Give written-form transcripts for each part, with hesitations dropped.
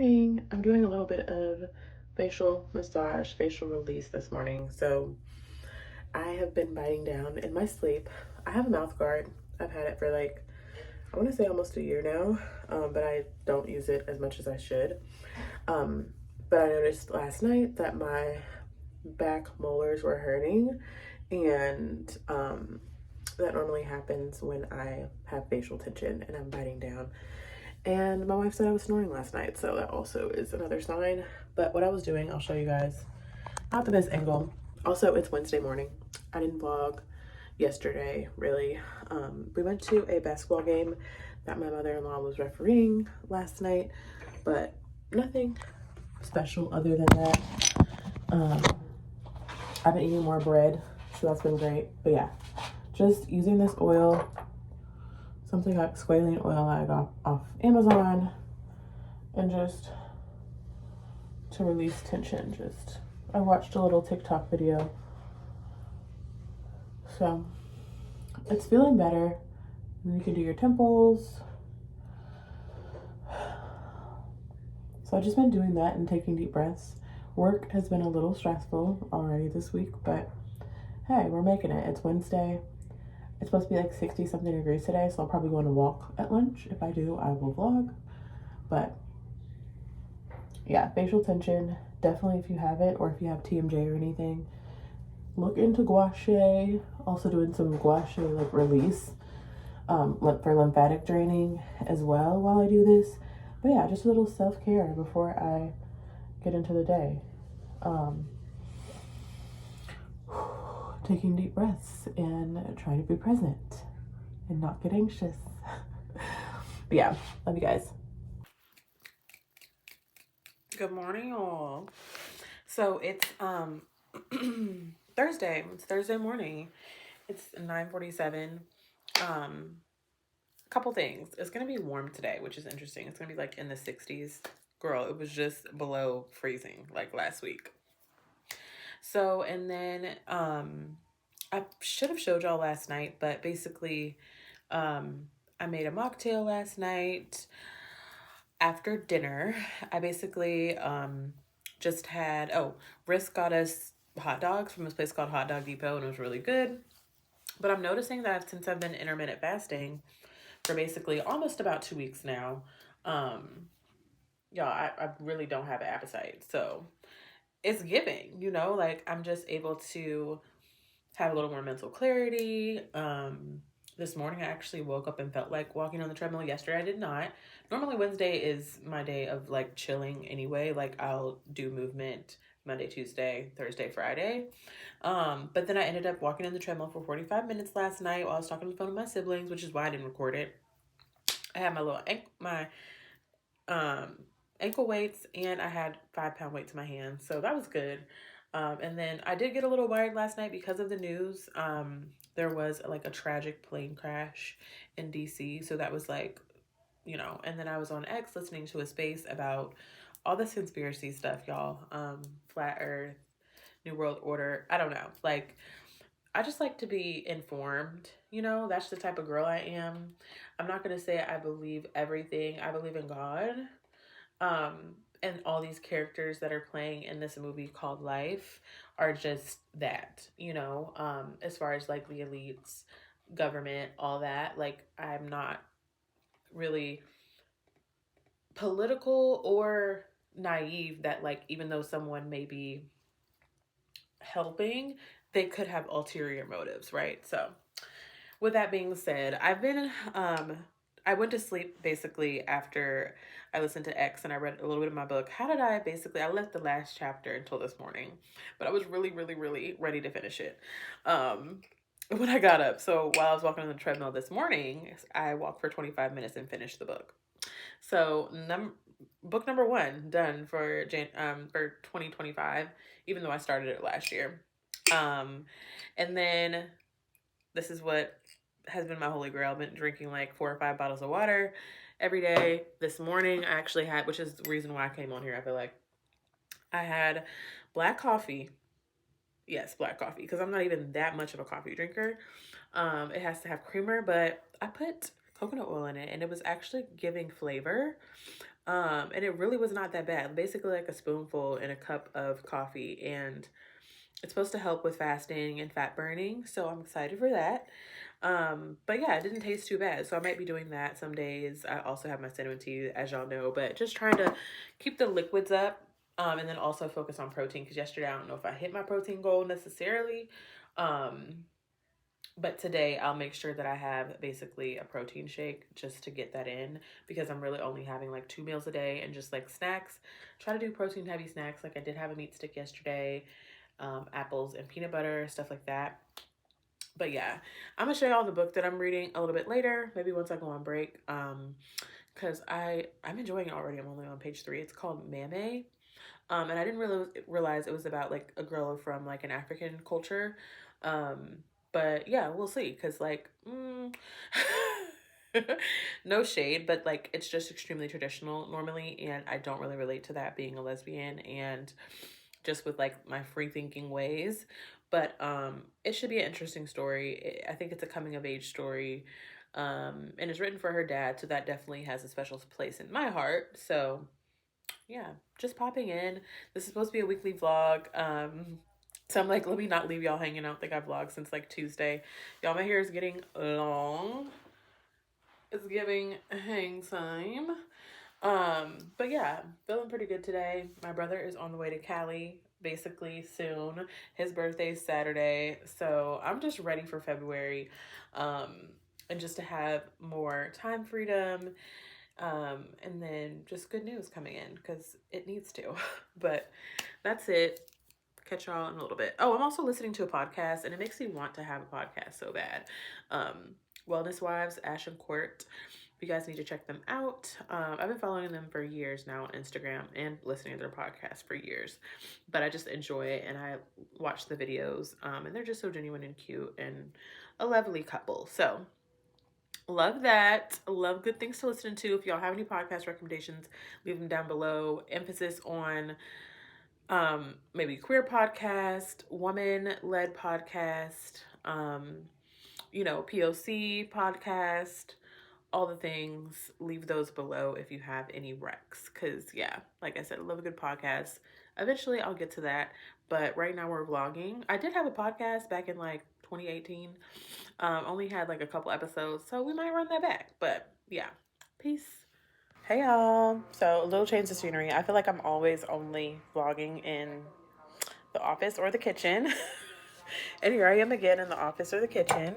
morning. I'm doing a little bit of facial massage, facial release this morning. So I have been biting down in my sleep. I have a mouth guard. I've had it for like, I want to say almost a year now, but I don't use it as much as I should. Um, but I noticed last night that my back molars were hurting, and that normally happens when I have facial tension and I'm biting down. And my wife said I was snoring last night, so that also is another sign. But what I was doing, I'll show you guys. Not the best angle. Also, it's Wednesday morning. I didn't vlog yesterday, really. We went to a basketball game that my mother-in-law was refereeing last night, but nothing special other than that. I've been eating more bread, so that's been great. But yeah, just using this oil, something like squalene oil I got off Amazon, and just to release tension. I watched a little TikTok video, so it's feeling better. And you can do your temples. So I've just been doing that and taking deep breaths. Work has been a little stressful already this week, but hey, we're making it. It's Wednesday. It's supposed to be like 60 something degrees today, so I'll probably go on a walk at lunch. If I do, I will vlog. But yeah, facial tension, definitely if you have it, or if you have TMJ or anything, look into gua sha. Also doing some gua sha like release for lymphatic draining as well while I do this. But yeah, just a little self-care before I get into the day. Taking deep breaths and trying to be present and not get anxious. But yeah, love you guys. Good morning, all. So it's Thursday. It's Thursday morning. It's 9:47. Couple things. It's gonna be warm today, which is interesting. It's gonna be like in the 60s. Girl, it was just below freezing like last week. So, and then I should have showed y'all last night, but basically I made a mocktail last night. After dinner, I basically just had, Risk got us hot dogs from this place called Hot Dog Depot, and it was really good. But I'm noticing that since I've been intermittent fasting for basically almost about 2 weeks now, y'all, I really don't have an appetite. So it's giving, like I'm just able to have a little more mental clarity. This morning I actually woke up and felt like walking on the treadmill. Yesterday I did not. Normally Wednesday is my day of like chilling anyway. Like I'll do movement Monday, Tuesday, Thursday, Friday. But then I ended up walking on the treadmill for 45 minutes last night while I was talking on the phone with my siblings, which is why I didn't record it. I had my ankle weights, and I had 5-pound weights in my hands, so that was good. And then I did get a little worried last night because of the news. There was like a tragic plane crash in DC, so that was like, and then I was on X listening to a space about all this conspiracy stuff, y'all. Flat Earth, New World Order, I don't know. Like, I just like to be informed, that's the type of girl I am. I'm not going to say I believe everything. I believe in God. And all these characters that are playing in this movie called Life are just that, as far as like the elites, government, all that. Like, I'm not really political or naive that, like, even though someone may be helping, they could have ulterior motives, right? So with that being said, I went to sleep basically after I listened to X and I read a little bit of my book. I left the last chapter until this morning, but I was really, really, really ready to finish it when I got up. So while I was walking on the treadmill this morning, I walked for 25 minutes and finished the book. So book number 1 done for 2025, even though I started it last year. And then this is what has been my holy grail. I've been drinking like 4 or 5 bottles of water every day. This morning I actually had, which is the reason why I came on here, I feel like I had black coffee. Yes, black coffee, because I'm not even that much of a coffee drinker. It has to have creamer, but I put coconut oil in it and it was actually giving flavor. And it really was not that bad. Basically like a spoonful in a cup of coffee, and it's supposed to help with fasting and fat burning. So I'm excited for that. But yeah, it didn't taste too bad. So I might be doing that some days. I also have my cinnamon tea, as y'all know, but just trying to keep the liquids up. And then also focus on protein, because yesterday I don't know if I hit my protein goal necessarily. Um, but today I'll make sure that I have basically a protein shake just to get that in, because I'm really only having like 2 meals a day and just like snacks. Try to do protein heavy snacks. Like I did have a meat stick yesterday, apples and peanut butter, stuff like that. But yeah, I'm gonna show y'all the book that I'm reading a little bit later, maybe once I go on break. Because I'm enjoying it already. I'm only on page 3. It's called Mame. And I didn't really realize it was about like a girl from like an African culture. Um, but yeah, we'll see. Cause like, no shade, but like it's just extremely traditional normally, and I don't really relate to that, being a lesbian and just with like my free thinking ways. But it should be an interesting story. I think it's a coming of age story. And it's written for her dad, so that definitely has a special place in my heart. So yeah, just popping in. This is supposed to be a weekly vlog. So I'm like, let me not leave y'all hanging out. I think I vlogged since like Tuesday. Y'all, my hair is getting long. It's giving hang time. But yeah, feeling pretty good today. My brother is on the way to Cali basically soon. His birthday's Saturday. So I'm just ready for February. And just to have more time freedom. And then just good news coming in, because it needs to. But that's it. Catch y'all in a little bit. Oh, I'm also listening to a podcast, and it makes me want to have a podcast so bad. Wellness Wives, Ash and Court. You guys need to check them out. I've been following them for years now on Instagram and listening to their podcast for years. But I just enjoy it, and I watch the videos. And they're just so genuine and cute and a lovely couple. So love that. Love good things to listen to. If y'all have any podcast recommendations, leave them down below. Emphasis on maybe queer podcast, woman-led podcast, POC podcast, all the things. Leave those below if you have any recs. Because yeah, like I said, I love a good podcast. Eventually I'll get to that. But right now we're vlogging. I did have a podcast back in like 2018. Only had like a couple episodes, so we might run that back. But yeah, peace. Hey y'all. So a little change of scenery. I feel like I'm always only vlogging in the office or the kitchen. And here I am again in the office or the kitchen.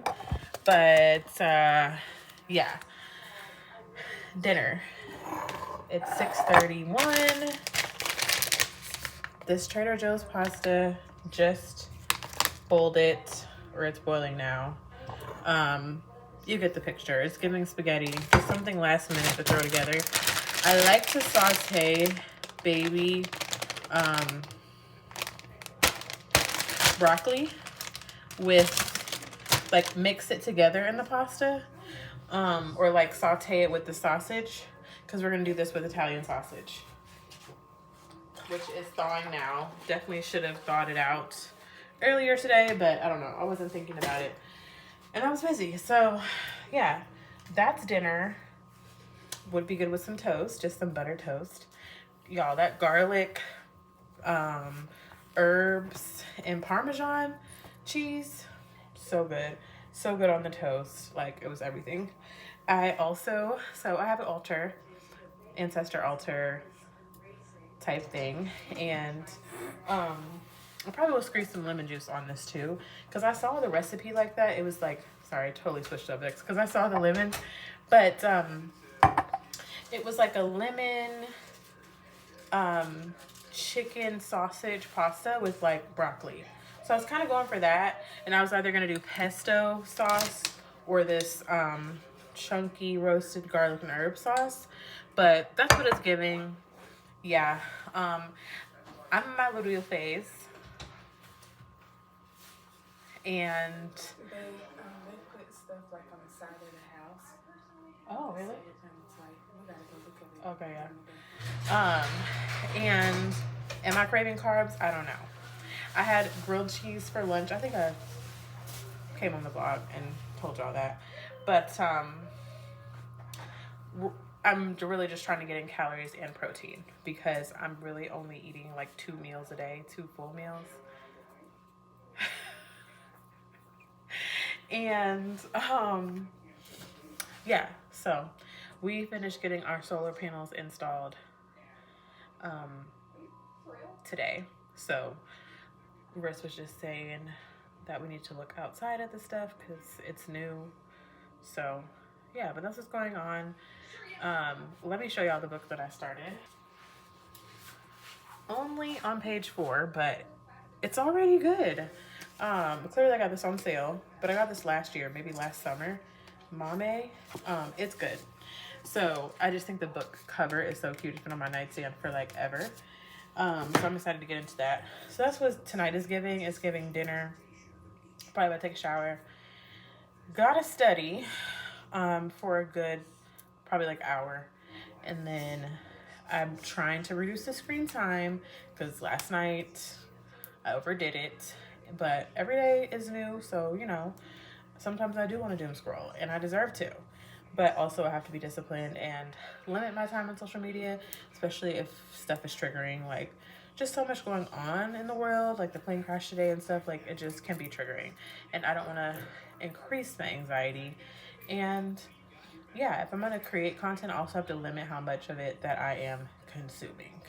But yeah. Dinner. It's 6:31. This Trader Joe's pasta just boiled it, or it's boiling now. You get the picture. It's giving spaghetti. Just something last minute to throw together. I like to saute baby broccoli with, like, mix it together in the pasta, or like saute it with the sausage, because we're gonna do this with Italian sausage, which is thawing now. Definitely should have thawed it out earlier today, but I don't know, I wasn't thinking about it and I was busy. So yeah, that's dinner. Would be good with some toast, just some butter toast. Y'all, that garlic, herbs, and Parmesan cheese, so good. So good on the toast. Like, it was everything. I have an altar, ancestor altar type thing. And I probably will squeeze some lemon juice on this too, because I saw the recipe like that. It was like, sorry, I totally switched subjects because I saw the lemon. But it was like a lemon chicken sausage pasta with like broccoli. So I was kind of going for that, and I was either going to do pesto sauce or this chunky roasted garlic and herb sauce, but that's what it's giving. Yeah. I'm in my little phase, and they put stuff like on the side of the house. Oh, really? Okay, yeah. And am I craving carbs? I don't know. I had grilled cheese for lunch. I think I came on the blog and told y'all that. But I'm really just trying to get in calories and protein because I'm really only eating like 2 meals a day, 2 full meals. And yeah, so we finished getting our solar panels installed um, today. So Riss was just saying that we need to look outside at the stuff because it's new. So yeah, but that's what's going on. Let me show y'all the book that I started. Only on page 4, but it's already good. Clearly I got this on sale, but I got this last year, maybe last summer. Mame. It's good. So I just think the book cover is so cute. It's been on my nightstand for like ever. So I'm excited to get into that. So that's what tonight is giving. It's giving dinner. Probably about to take a shower. Gotta study for a good, probably like hour. And then I'm trying to reduce the screen time because last night I overdid it. But every day is new, so you know, sometimes I do want to doom scroll, and I deserve to. But also, I have to be disciplined and limit my time on social media, especially if stuff is triggering. Like, just so much going on in the world, like the plane crash today and stuff. Like, it just can be triggering, and I don't want to increase my anxiety. And yeah, if I'm gonna create content, I also have to limit how much of it that I am consuming.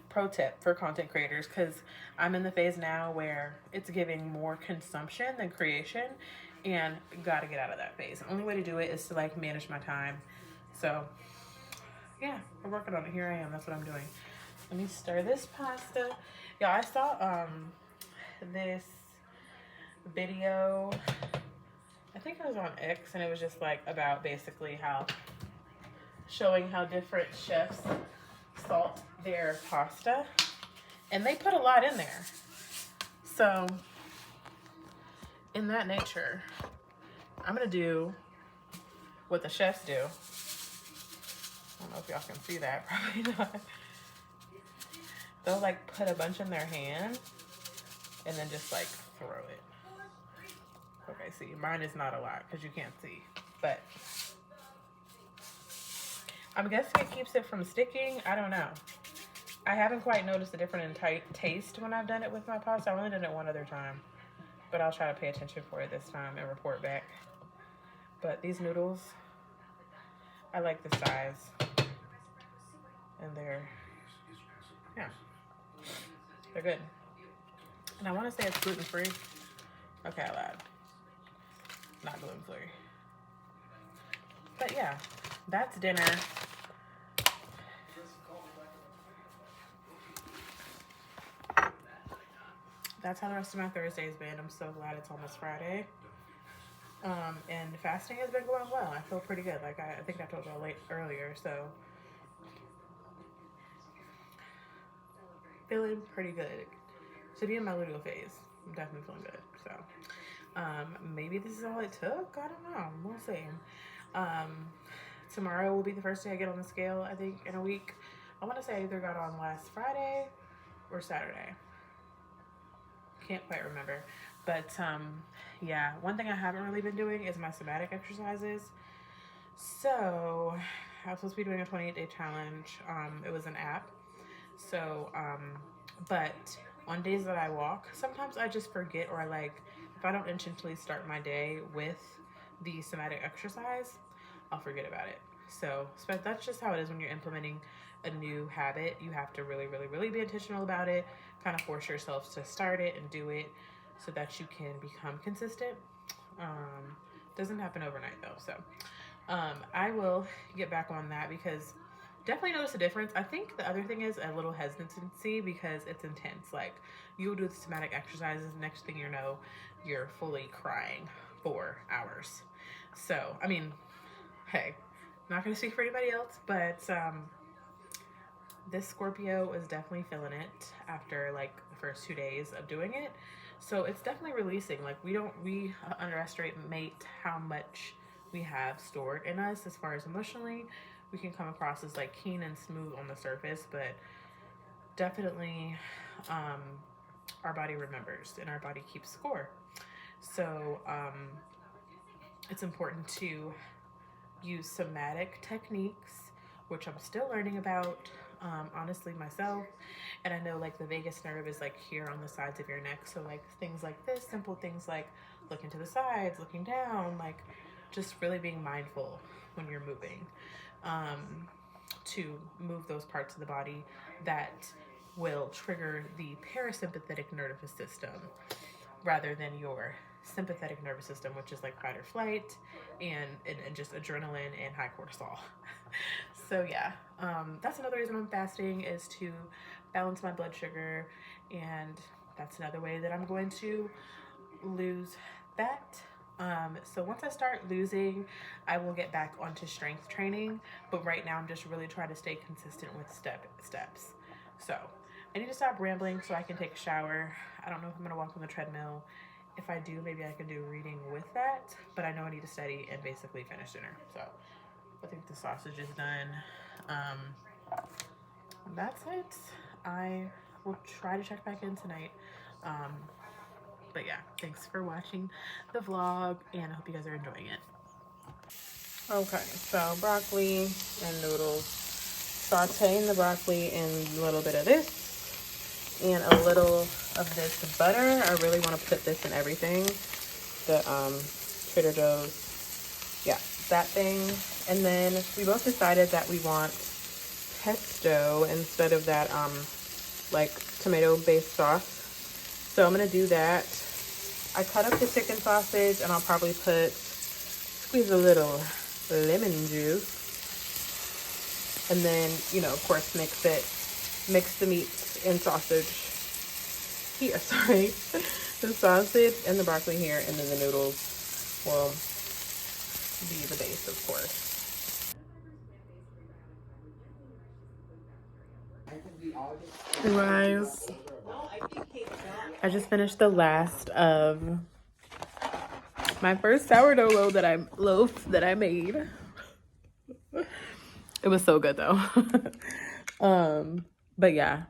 Pro tip for content creators, because I'm in the phase now where it's giving more consumption than creation, and gotta get out of that phase. The only way to do it is to like manage my time. So yeah, we're working on it. Here I am. That's what I'm doing. Let me stir this pasta. Yeah, I saw this video. I think it was on X, and it was just like about basically how showing how different chefs salt their pasta, and they put a lot in there. So in that nature, I'm gonna do what the chefs do. I don't know if y'all can see that, probably not. They'll like put a bunch in their hand and then just like throw it. Okay, see, mine is not a lot because you can't see, but I'm guessing it keeps it from sticking. I don't know. I haven't quite noticed a different taste when I've done it with my pasta. I've only done it one other time, but I'll try to pay attention for it this time and report back. But these noodles, I like the size, and they're good. And I want to say it's gluten-free. Okay, I lied. Not gluten-free. But yeah, that's dinner. That's how the rest of my Thursday's been. I'm so glad it's almost Friday. And fasting has been going well. I feel pretty good. Like I think I told y'all earlier. So feeling pretty good. To be in my luteal phase, I'm definitely feeling good. So maybe this is all it took. I don't know. We'll see. Tomorrow will be the first day I get on the scale, I think, in a week. I want to say I either got on last Friday or Saturday. Can't quite remember. But yeah, one thing I haven't really been doing is my somatic exercises. So I was supposed to be doing a 28-day challenge. It was an app. So but on days that I walk, sometimes I just forget, or if I don't intentionally start my day with the somatic exercise, I'll forget about it. So that's just how it is when you're implementing a new habit. You have to really, really, really be intentional about it. Kind of force yourself to start it and do it so that you can become consistent. Doesn't happen overnight though. So I will get back on that because definitely notice a difference. I think the other thing is a little hesitancy because it's intense. Like you'll do the somatic exercises, next thing you know, you're fully crying for hours. So, I mean, hey, not gonna speak for anybody else, but this Scorpio is definitely feeling it after like the first 2 days of doing it. So it's definitely releasing. Like we underestimate how much we have stored in us as far as emotionally. We can come across as like keen and smooth on the surface, but definitely our body remembers and our body keeps score. So it's important to use somatic techniques which I'm still learning about, honestly, myself. And I know like the vagus nerve is like here on the sides of your neck. So like things like this, simple things like looking to the sides, looking down, like just really being mindful when you're moving, to move those parts of the body that will trigger the parasympathetic nervous system rather than your sympathetic nervous system, which is like fight or flight and just adrenaline and high cortisol. So yeah, that's another reason I'm fasting, is to balance my blood sugar, and that's another way that I'm going to lose fat. So once I start losing, I will get back onto strength training. But right now, I'm just really trying to stay consistent with steps. So I need to stop rambling so I can take a shower. I don't know if I'm gonna walk on the treadmill. If I do, maybe I can do reading with that. But I know I need to study and basically finish dinner. So I think the sausage is done. That's it. I will try to check back in tonight. Um, but yeah, thanks for watching the vlog, and I hope you guys are enjoying it. Okay, so broccoli and noodles. Sauteing the broccoli in a little bit of this and a little of this butter. I really want to put this in everything. The Trader Joe's, yeah, that thing. And then we both decided that we want pesto instead of that like tomato based sauce. So I'm gonna do that. I cut up the chicken sausage and I'll probably squeeze a little lemon juice. And then, you know, of course, mix the meat and sausage here, sorry. The sausage and the broccoli here, and then the noodles will be the base, of course. Hey guys, I just finished the last of my first sourdough loaf that I made. It was so good though. But yeah,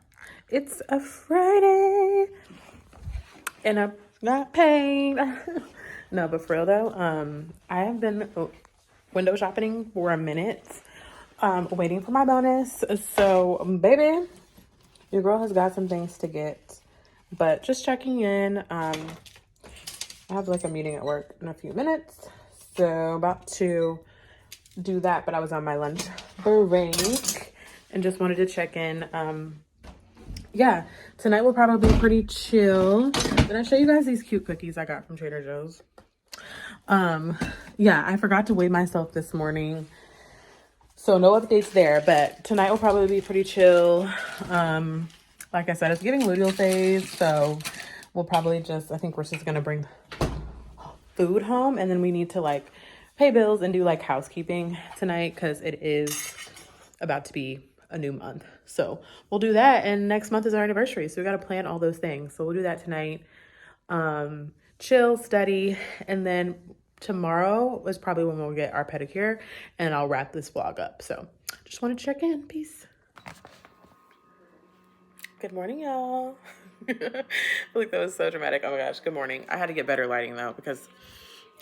it's a Friday and I'm not paid. No, but for real though, I have been window shopping for a minute, waiting for my bonus. So baby, your girl has got some things to get, but just checking in. I have like a meeting at work in a few minutes, so about to do that, but I was on my lunch break and just wanted to check in. Yeah, tonight will probably be pretty chill. Did I show you guys these cute cookies I got from Trader Joe's? Yeah, I forgot to weigh myself this morning, so no updates there, but tonight will probably be pretty chill. Like I said, it's getting luteal phase, so we'll probably I think we're just gonna bring food home, and then we need to like pay bills and do like housekeeping tonight because it is about to be a new month. So we'll do that, and next month is our anniversary, so we got to plan all those things. So we'll do that tonight. Chill, study, and then tomorrow is probably when we'll get our pedicure, and I'll wrap this vlog up. So just want to check in. Peace. Good morning, y'all. I feel like that was so dramatic. Oh my gosh, good morning. I had to get better lighting though because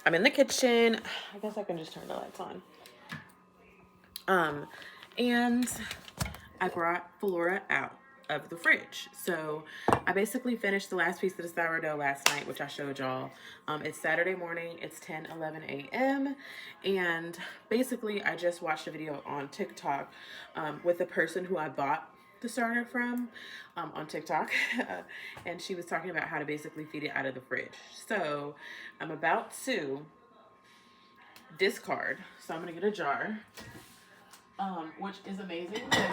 I'm in the kitchen. I guess I can just turn the lights on. And I brought Flora out of the fridge. So I basically finished the last piece of the sourdough last night, which I showed y'all. It's Saturday morning. It's 10:11 a.m. And basically I just watched a video on TikTok with the person who I bought the starter from on TikTok. And she was talking about how to basically feed it out of the fridge. So I'm about to discard. So I'm gonna get a jar, which is amazing because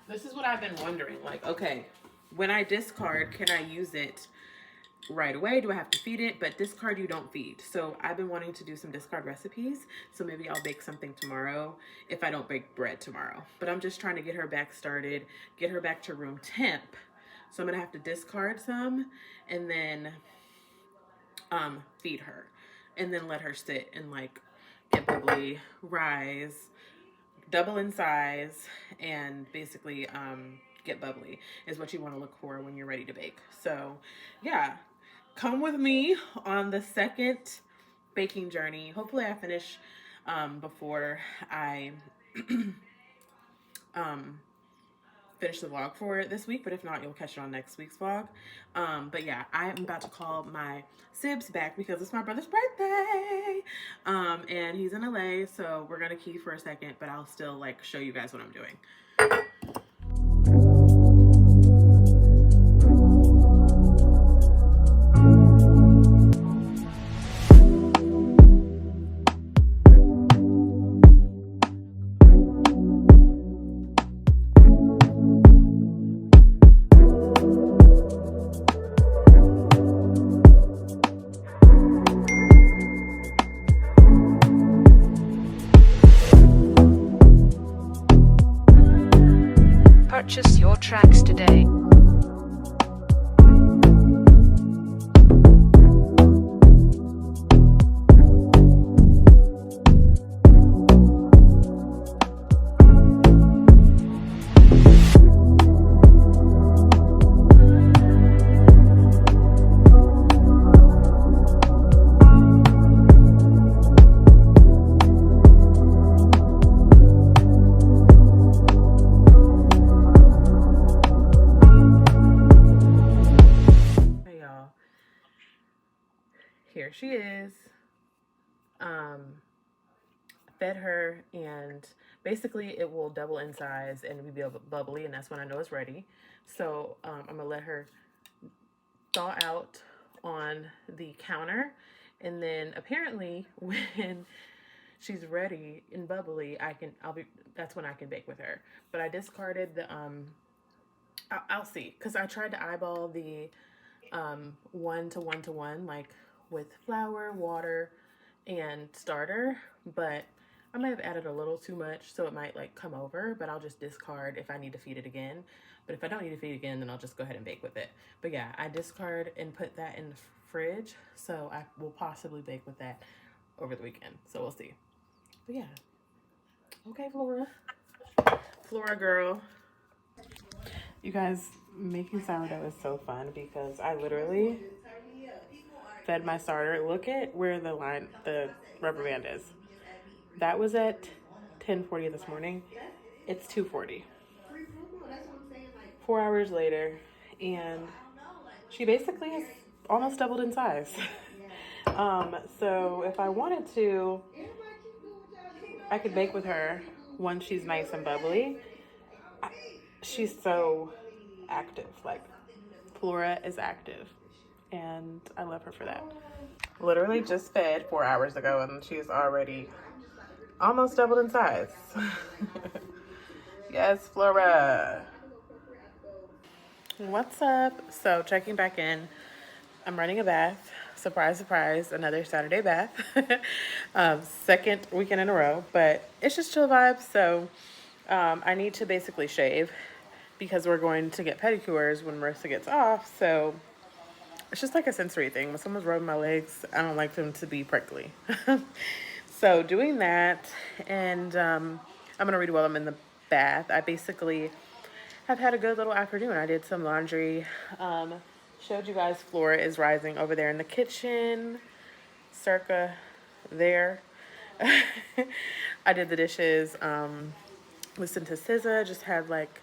this is what I've been wondering. Like, okay, when I discard, can I use it right away? Do I have to feed it? But discard you don't feed. So I've been wanting to do some discard recipes. So maybe I'll bake something tomorrow if I don't bake bread tomorrow. But I'm just trying to get her back started, get her back to room temp. So I'm gonna have to discard some and then feed her, and then let her sit and like get bubbly, rise, double in size, and basically get bubbly is what you want to look for when you're ready to bake. So yeah, come with me on the second baking journey. Hopefully I finish before I finish the vlog for this week, but if not, you'll catch it on next week's vlog. But yeah, I'm about to call my Sibs back because it's my brother's birthday. And he's in LA, so we're gonna key for a second, but I'll still like show you guys what I'm doing. Purchase your tracks today. Here she is. Fed her, and basically it will double in size and be bubbly, and that's when I know it's ready. So I'm gonna let her thaw out on the counter, and then apparently when she's ready and bubbly, that's when I can bake with her. But I discarded the I'll see, because I tried to eyeball the 1 to 1 to 1, like with flour, water, and starter, but I might have added a little too much, so it might like come over, but I'll just discard if I need to feed it again. But if I don't need to feed it again, then I'll just go ahead and bake with it. But yeah, I discard and put that in the fridge, so I will possibly bake with that over the weekend. So we'll see. But yeah. Okay, Flora. Flora girl. You guys, making sourdough is so fun because I literally fed my starter. Look at where the rubber band is. That was at 10:40 this morning. It's 2:40. 4 hours later, and she basically has almost doubled in size. So if I wanted to, I could bake with her once she's nice and bubbly. She's so active. Like, Flora is active, and I love her for that. Literally just fed 4 hours ago, and she's already almost doubled in size. Yes, Flora. What's up? So checking back in. I'm running a bath. Surprise, surprise, another Saturday bath. Second weekend in a row, but it's just chill vibes. So I need to basically shave because we're going to get pedicures when Marissa gets off. So it's just like a sensory thing. When someone's rubbing my legs, I don't like them to be prickly. So doing that, and I'm going to read while I'm in the bath. I basically have had a good little afternoon. I did some laundry. Showed you guys Flora is rising over there in the kitchen, circa there. I did the dishes, listened to SZA, just had like,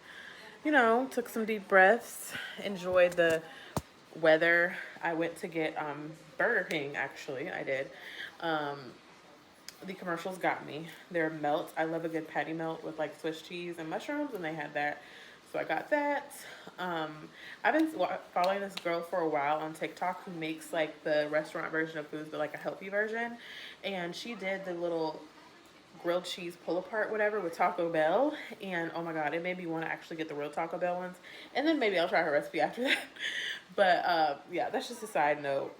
took some deep breaths, enjoyed the weather. I went to get Burger King, actually. I did. The commercials got me. Their melt, I love a good patty melt with like Swiss cheese and mushrooms, and they had that. So I got that. I've been following this girl for a while on TikTok who makes like the restaurant version of foods, but like a healthy version. And she did the little grilled cheese pull apart, whatever, with Taco Bell. And oh my God, it made me want to actually get the real Taco Bell ones. And then maybe I'll try her recipe after that. But yeah, that's just a side note.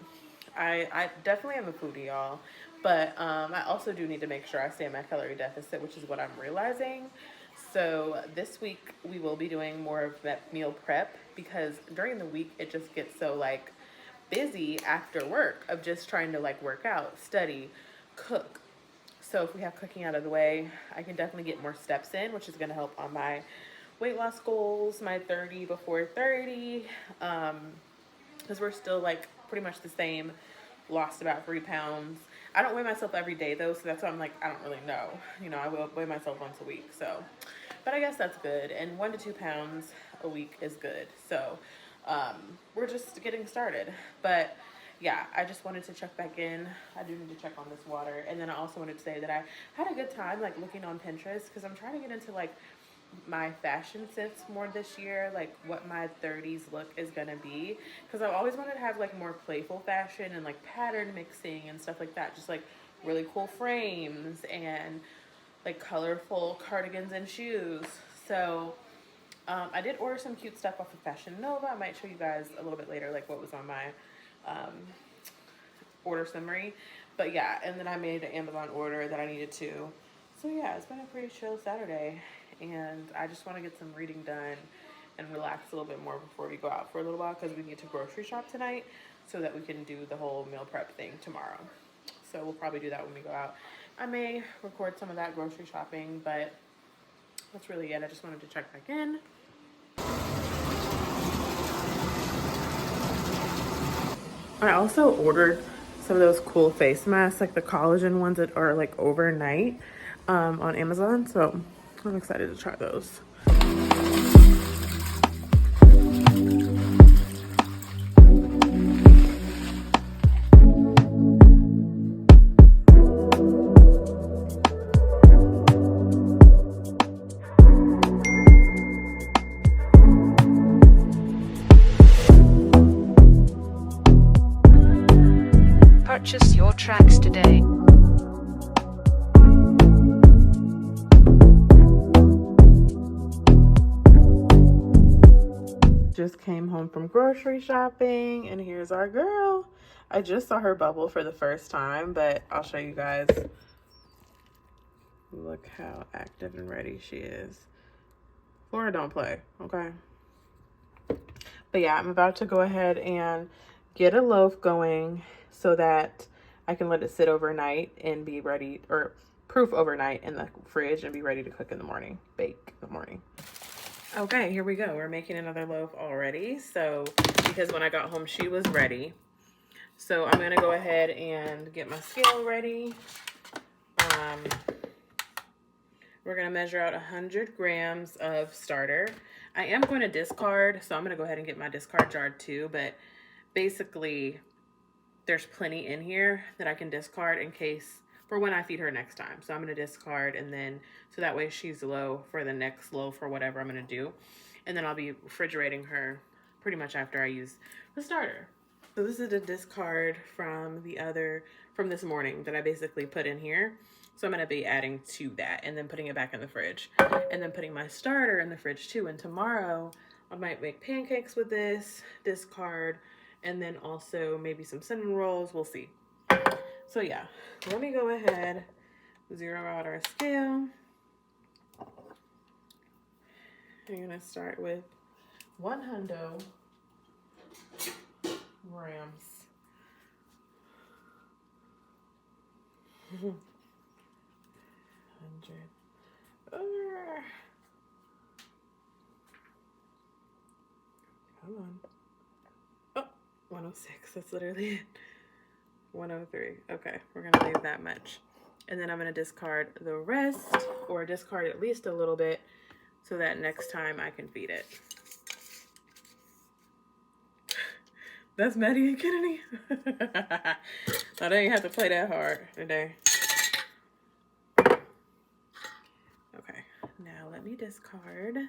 I definitely am a foodie, y'all. But I also do need to make sure I stay in my calorie deficit, which is what I'm realizing. So this week we will be doing more of that meal prep because during the week it just gets so like busy after work of just trying to like work out, study, cook. So if we have cooking out of the way, I can definitely get more steps in, which is going to help on my weight loss goals, my 30 before 30, because we're still like pretty much the same. Lost about 3 pounds. I don't weigh myself every day though, so that's why I'm like, I don't really know. You know, I will weigh myself once a week, so. But I guess that's good. And 1 to 2 pounds a week is good. So we're just getting started. But yeah, I just wanted to check back in. I do need to check on this water. And then I also wanted to say that I had a good time like looking on Pinterest because I'm trying to get into like my fashion sense more this year, like what my 30s look is gonna be, because I've always wanted to have like more playful fashion and like pattern mixing and stuff like that, just like really cool frames and like colorful cardigans and shoes. So I did order some cute stuff off of Fashion Nova. I might show you guys a little bit later like what was on my um, order summary. But yeah, and then I made an Amazon order that I needed to. So yeah, it's been a pretty chill Saturday, and I just want to get some reading done and relax a little bit more before we go out for a little while because we need to grocery shop tonight so that we can do the whole meal prep thing tomorrow. So we'll probably do that when we go out. I may record some of that grocery shopping, but that's really it. I just wanted to check back in. I also ordered some of those cool face masks, like the collagen ones that are like overnight on Amazon. So I'm excited to try those. Purchase your tracks today. Just came home from grocery shopping, and here's our girl. I just saw her bubble for the first time, but I'll show you guys. Look how active and ready she is. Flora, don't play, okay? But yeah, I'm about to go ahead and get a loaf going so that I can let it sit overnight and be ready, or proof overnight in the fridge and be ready to cook in the morning, bake in the morning. Okay, here we go. We're making another loaf already. So, because when I got home, she was ready. So I'm gonna go ahead and get my scale ready. We're gonna measure out 100 grams of starter. I am going to discard, so I'm gonna go ahead and get my discard jar too, but basically there's plenty in here that I can discard in case for when I feed her next time. So I'm gonna discard, and then so that way she's low for the next loaf or whatever I'm gonna do. And then I'll be refrigerating her pretty much after I use the starter. So this is a discard from this morning that I basically put in here. So I'm gonna be adding to that and then putting it back in the fridge and then putting my starter in the fridge too. And tomorrow I might make pancakes with this discard, and then also maybe some cinnamon rolls. We'll see. So yeah, let me go ahead, zero out our scale. I'm gonna start with 100 grams. 100. Come on. Oh, 106. That's literally it. 103. Okay, we're gonna leave that much. And then I'm gonna discard the rest, or discard at least a little bit, so that next time I can feed it. That's Maddie and Kennedy. I didn't have to play that hard today. Okay, now let me discard.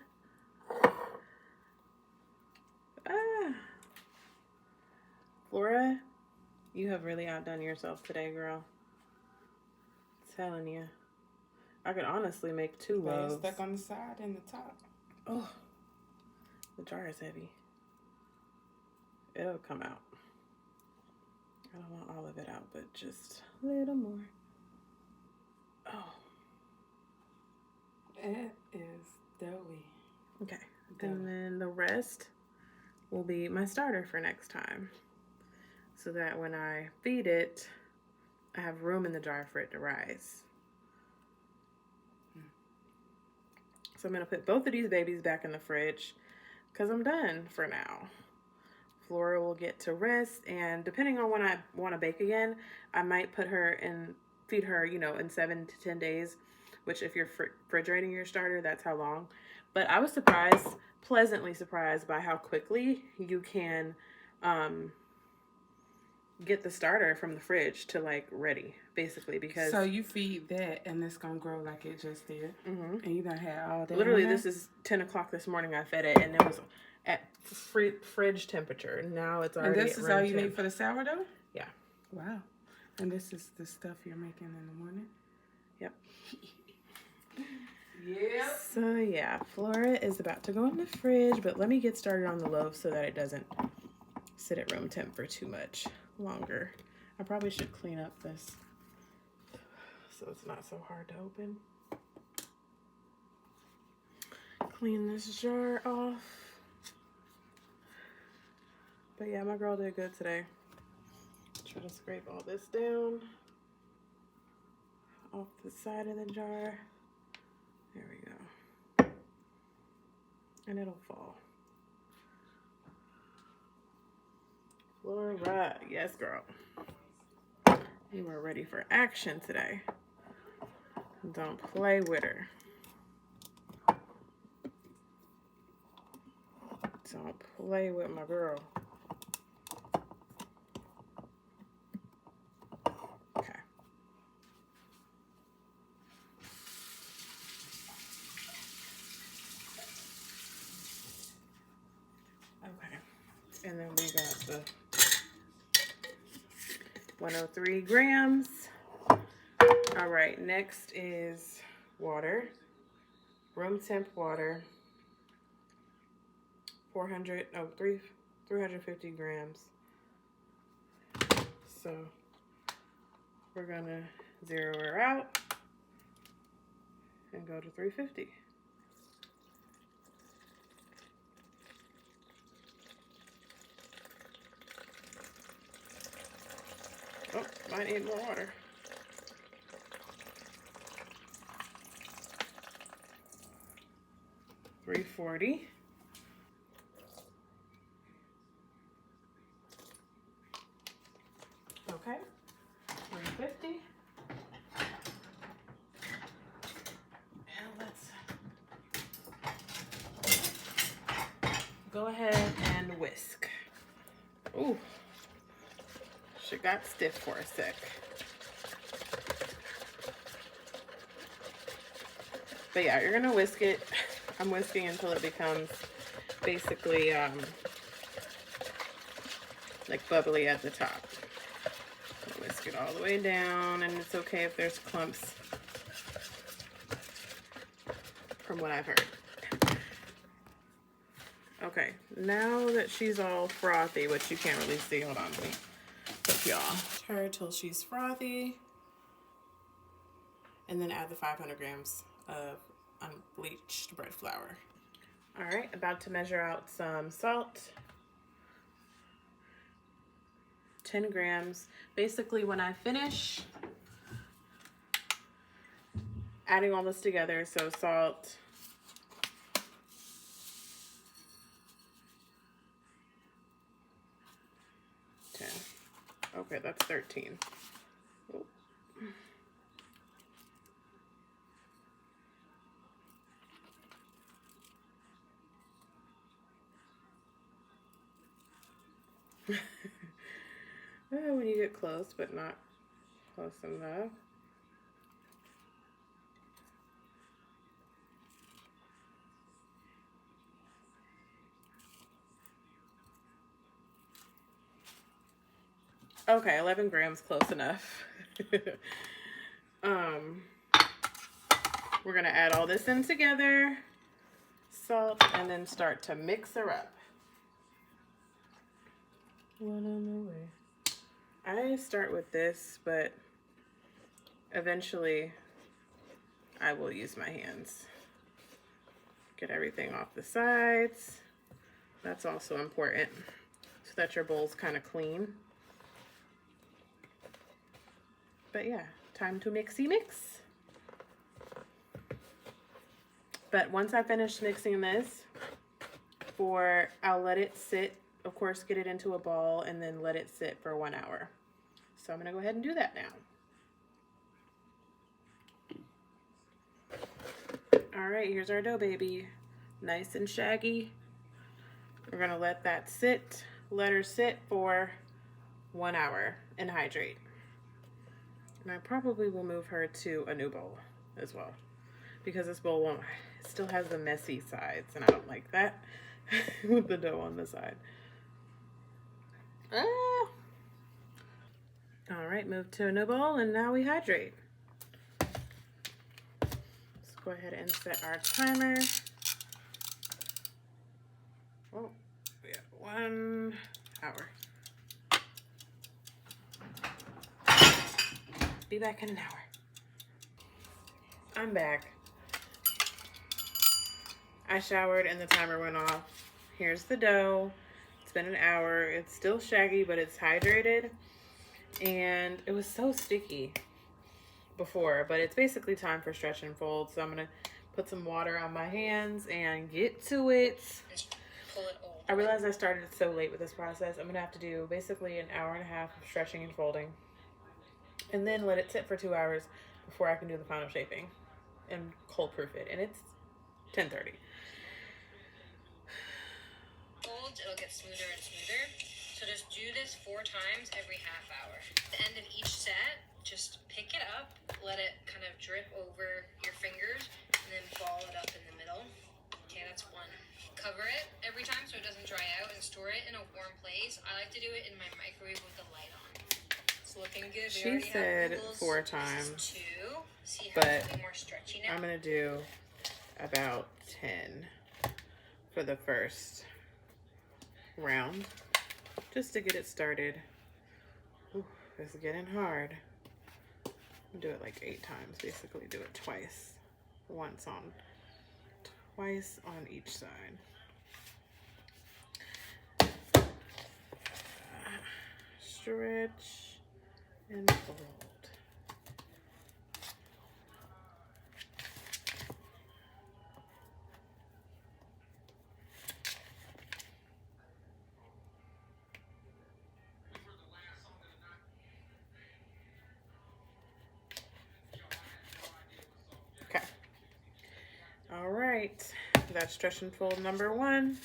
Flora, you have really outdone yourself today, girl. I'm telling you. I could honestly make 2 loaves. It's stuck on the side and the top. Oh, the jar is heavy. It'll come out. I don't want all of it out, but just a little more. Oh. It is doughy. Okay. And then the rest will be my starter for next time, so that when I feed it, I have room in the jar for it to rise. So I'm going to put both of these babies back in the fridge because I'm done for now. Flora will get to rest, and depending on when I want to bake again, I might put her in, feed her, you know, in 7 to 10 days, which if you're refrigerating your starter, that's how long. But I was surprised, pleasantly surprised by how quickly you can get the starter from the fridge to like ready, basically, because So you feed that and it's gonna grow like it just did, and you done had all day. literally this is 10 o'clock this morning. I fed it and it was at fridge temperature. Now it's already. And this is all you need for the sourdough? Yeah. Wow. And this is the stuff you're making in the morning? Yep. Yeah. So yeah, Flora is about to go in the fridge, but let me get started on the loaf so that it doesn't sit at room temp for too much longer. I probably should clean up this so it's not so hard to open. Clean this jar off. But yeah, my girl did good today. Try to scrape all this down off the side of the jar. There we go. And it'll fall. Flora, yes, girl. You are ready for action today. Don't play with her. Don't play with my girl. Okay. Okay. And then we got the 103 grams. All right, next is water. Room temp water. 350 grams. So we're gonna zero her out and go to 350. Oh, might need more water. $340. Okay, $350. And let's go ahead and whisk. Ooh, she got stiff for a sec. But yeah, you're gonna whisk it. I'm whisking until it becomes basically like bubbly at the top. I'll whisk it all the way down, and it's okay if there's clumps from what I've heard. Okay, now that she's all frothy, which you can't really see, hold on, let me put y'all. Her till she's frothy, and then add the 500 grams of unbleached bread flour. All right, about to measure out some salt. 10 grams. Basically, when I finish adding all this together, so salt, okay, that's 13. Oh. When you get close, but not close enough. Okay, 11 grams, close enough. We're gonna add all this in together, salt, and then start to mix her up. One on the way. I start with this, but eventually I will use my hands. Get everything off the sides. That's also important so that your bowl's kind of clean. But yeah, time to mixy mix. But once I finish mixing this, I'll let it sit of course, get it into a ball and then let it sit for 1 hour. So I'm going to go ahead and do that now. All right, here's our dough baby. Nice and shaggy. We're going to let that sit, let her sit for 1 hour and hydrate. And I probably will move her to a new bowl as well, because this bowl won't, it still has the messy sides and I don't like that with the dough on the side. Ah. All right, move to a new bowl and now we hydrate. Let's go ahead and set our timer. Oh, we have 1 hour. Be back in an hour. I'm back. I showered and the timer went off. Here's the dough. It's been an hour. It's still shaggy, but it's hydrated. And it was so sticky before, but it's basically time for stretch and fold. So I'm gonna put some water on my hands and get to it. I realized I started so late with this process. I'm gonna have to do basically an hour and a half of stretching and folding, and then let it sit for 2 hours before I can do the final shaping and cold proof it. And it's 10:30. Fold, it'll get smoother and smoother. So just do this 4 times every half hour. At the end of each set, just pick it up, let it kind of drip over your fingers, and then ball it up in the middle. Okay, that's 1. Cover it every time so it doesn't dry out, and store it in a warm place. I like to do it in my microwave with the light on. It's looking good. She said 4 times, this is 2. See how but it's way more stretchy now? I'm gonna do about 10 for the first round, just to get it started. Ooh, it's getting hard. I'll do it like 8 times, basically do it twice. Twice on each side. Stretch and fold. Okay. All right. That's stretch and fold number 1.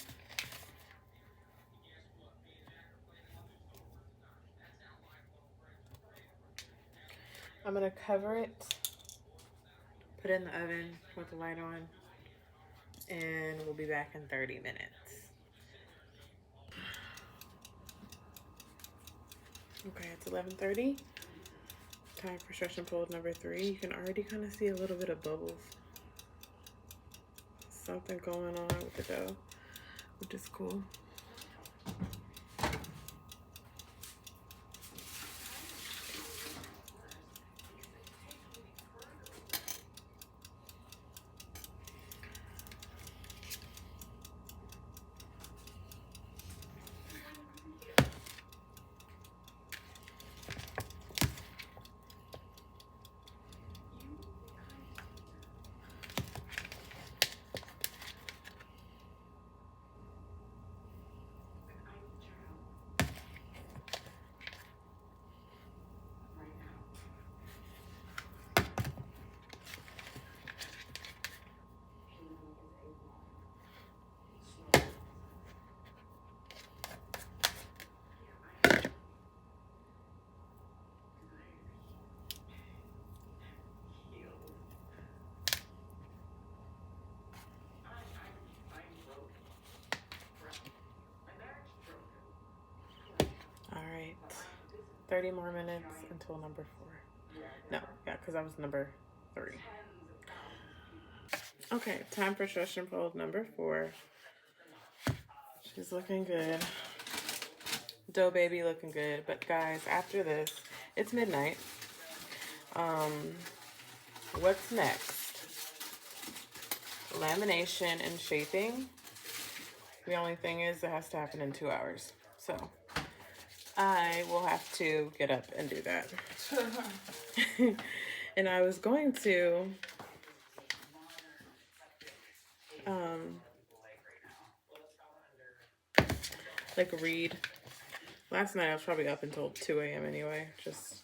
I'm gonna cover it, put it in the oven with the light on, and we'll be back in 30 minutes. Okay, it's 11:30. Time for stretch and fold number 3. You can already kind of see a little bit of bubbles. Something going on with the dough, which is cool. All right, 30 more minutes until number 4. No, yeah, because I was number 3. Okay, time for stretch and fold number 4. She's looking good. Dough baby looking good. But guys, after this, it's midnight. What's next? Lamination and shaping. The only thing is it has to happen in 2 hours. So I will have to get up and do that. And I was going to like read. Last night I was probably up until 2 a.m. anyway, just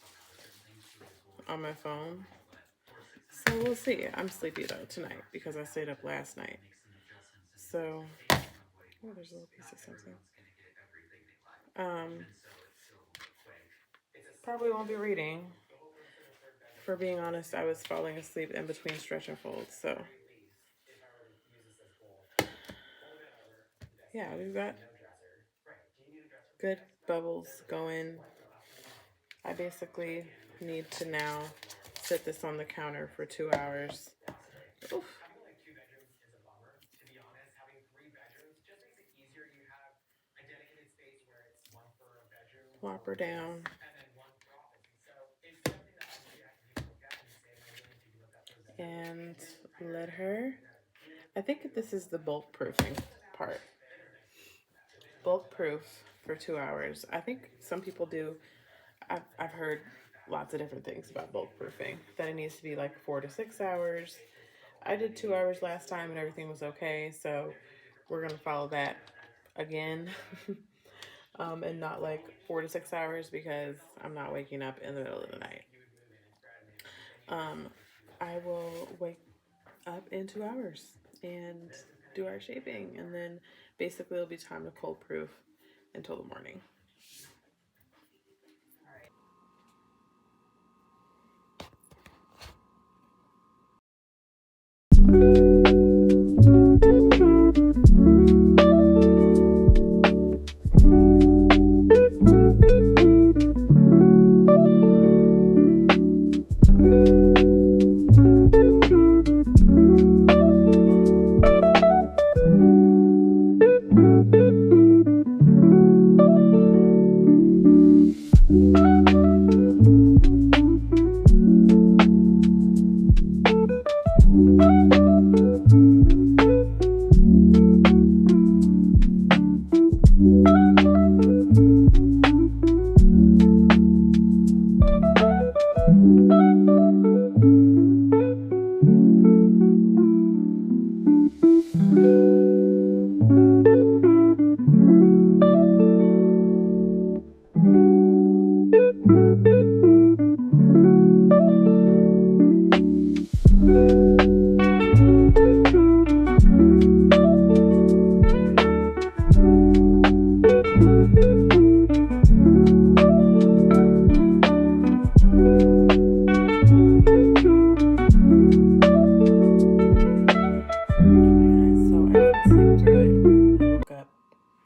on my phone. So we'll see. I'm sleepy though tonight because I stayed up last night. So, oh, there's a little piece of something. Probably won't be reading. For being honest, I was falling asleep in between stretch and folds, so. Yeah, we've got good bubbles going. I basically need to now sit this on the counter for 2 hours. Oof. Plop her down. And let her, I think this is the bulk proofing part. Bulk proof for 2 hours. I think some people do. I've heard lots of different things about bulk proofing, that it needs to be like 4 to 6 hours. I did 2 hours last time and everything was okay, so we're gonna follow that again. And not like 4 to 6 hours because I'm not waking up in the middle of the night. I will wake up in 2 hours and do our shaping, and then basically it'll be time to cold proof until the morning.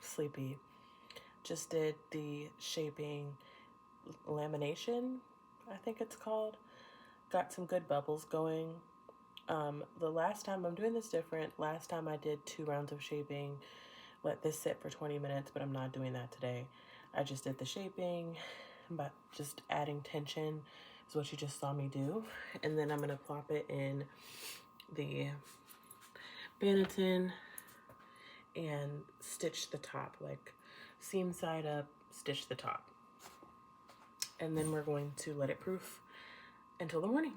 Sleepy. Just did the shaping lamination, I think it's called. Got some good bubbles going. The last time, I'm doing this different. Last time I did 2 rounds of shaping, let this sit for 20 minutes, but I'm not doing that today. I just did the shaping, but just adding tension is what you just saw me do. And then I'm gonna plop it in the Banneton and stitch the top, like seam side up, stitch the top. And then we're going to let it proof until the morning.